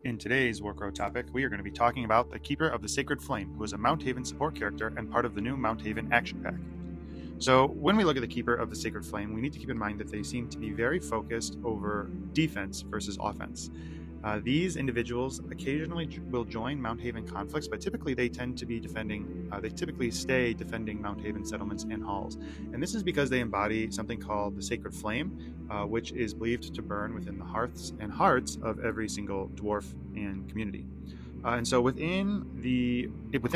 In today's Warcrow topic, we are going to be talking about the Keeper of the Sacred Flame, who is a Mount Haven support character and part of the new Mount Haven action pack. So when we look at the Keeper of the Sacred Flame, we need to keep in mind that they seem to be very focused over defense versus offense. These individuals occasionally will join Mount Haven conflicts, but typically they tend to be stay defending Mount Haven settlements and halls. And this is because they embody something called the Sacred Flame, which is believed to burn within the hearths and hearts of every single dwarf and community. And so within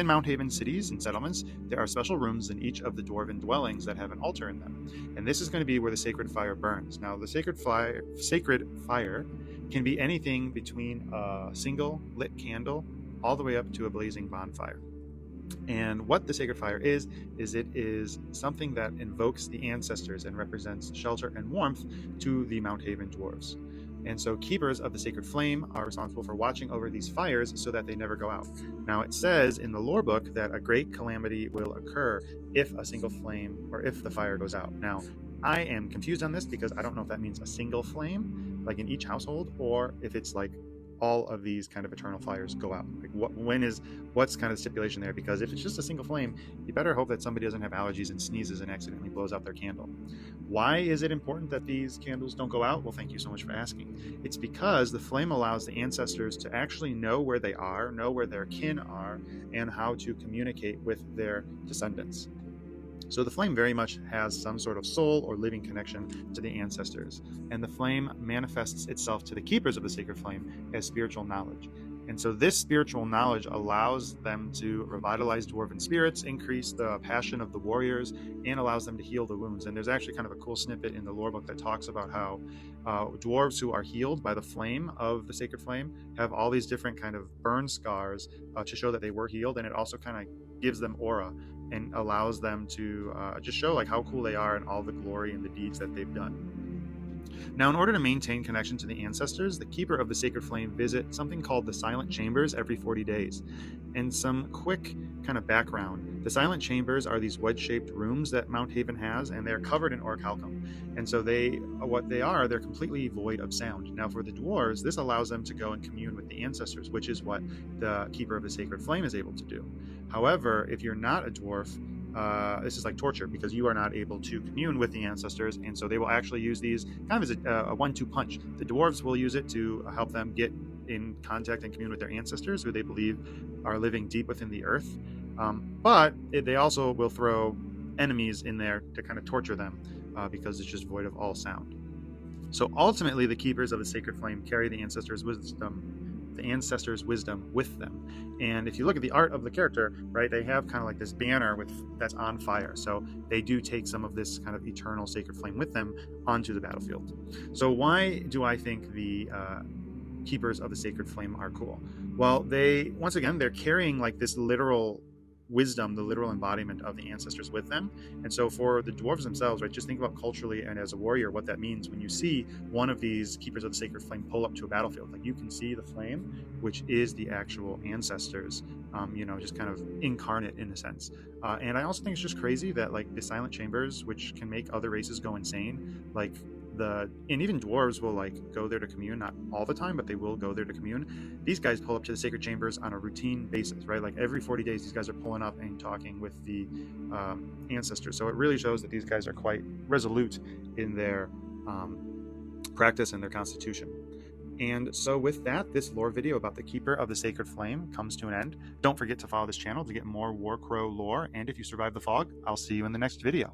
Mount Haven cities and settlements, there are special rooms in each of the dwarven dwellings that have an altar in them. And this is going to be where the sacred fire burns. Now, the sacred fire can be anything between a single lit candle all the way up to a blazing bonfire. And what the sacred fire is it is something that invokes the ancestors and represents shelter and warmth to the Mount Haven dwarves. And so keepers of the sacred flame are responsible for watching over these fires so that they never go out. Now, it says in the lore book that a great calamity will occur if a single flame or if the fire goes out. Now, I am confused on this because I don't know if that means a single flame, like in each household, or if it's like all of these kind of eternal fires go out. Like what's kind of the stipulation there? Because if it's just a single flame, you better hope that somebody doesn't have allergies and sneezes and accidentally blows out their candle. Why is it important that these candles don't go out? Well, thank you so much for asking. It's because the flame allows the ancestors to actually know where they are, know where their kin are, and how to communicate with their descendants. So the flame very much has some sort of soul or living connection to the ancestors. And the flame manifests itself to the keepers of the sacred flame as spiritual knowledge. And so this spiritual knowledge allows them to revitalize dwarven spirits, increase the passion of the warriors, and allows them to heal the wounds. And there's actually kind of a cool snippet in the lore book that talks about how dwarves who are healed by the flame of the sacred flame have all these different kind of burn scars to show that they were healed. And it also kind of gives them aura and allows them to just show like how cool they are and all the glory and the deeds that they've done. Now, in order to maintain connection to the ancestors, the Keeper of the Sacred Flame visit something called the Silent Chambers every 40 days. And some quick kind of background. The Silent Chambers are these wedge-shaped rooms that Mount Haven has, and they're covered in orichalcum. And so they're completely void of sound. Now, for the dwarves, this allows them to go and commune with the ancestors, which is what the Keeper of the Sacred Flame is able to do. However, if you're not a dwarf, this is like torture because you are not able to commune with the ancestors, and so they will actually use these kind of as a 1-2 punch. The dwarves will use it to help them get in contact and commune with their ancestors, who they believe are living deep within the earth. But they also will throw enemies in there to kind of torture them because it's just void of all sound. So ultimately, the keepers of the sacred flame carry the ancestors' wisdom with them. And if you look at the art of the character, right, they have kind of like this banner that's on fire. So they do take some of this kind of eternal sacred flame with them onto the battlefield. So why do I think the keepers of the sacred flame are cool? Well, they're carrying like this literal wisdom, the literal embodiment of the ancestors with them. And so for the dwarves themselves, right, just think about culturally and as a warrior what that means when you see one of these keepers of the sacred flame pull up to a battlefield. Like, you can see the flame, which is the actual ancestors, just kind of incarnate in a sense. And I also think it's just crazy that like the silent chambers, which can make other races go insane, and even dwarves will like go there to commune, not all the time, but they will go there to commune. These guys pull up to the sacred chambers on a routine basis, right? Like every 40 days, these guys are pulling up and talking with the ancestors. So it really shows that these guys are quite resolute in their practice and their constitution. And so with that, this lore video about the Keeper of the Sacred Flame comes to an end. Don't forget to follow this channel to get more Warcrow lore. And if you survive the fog, I'll see you in the next video.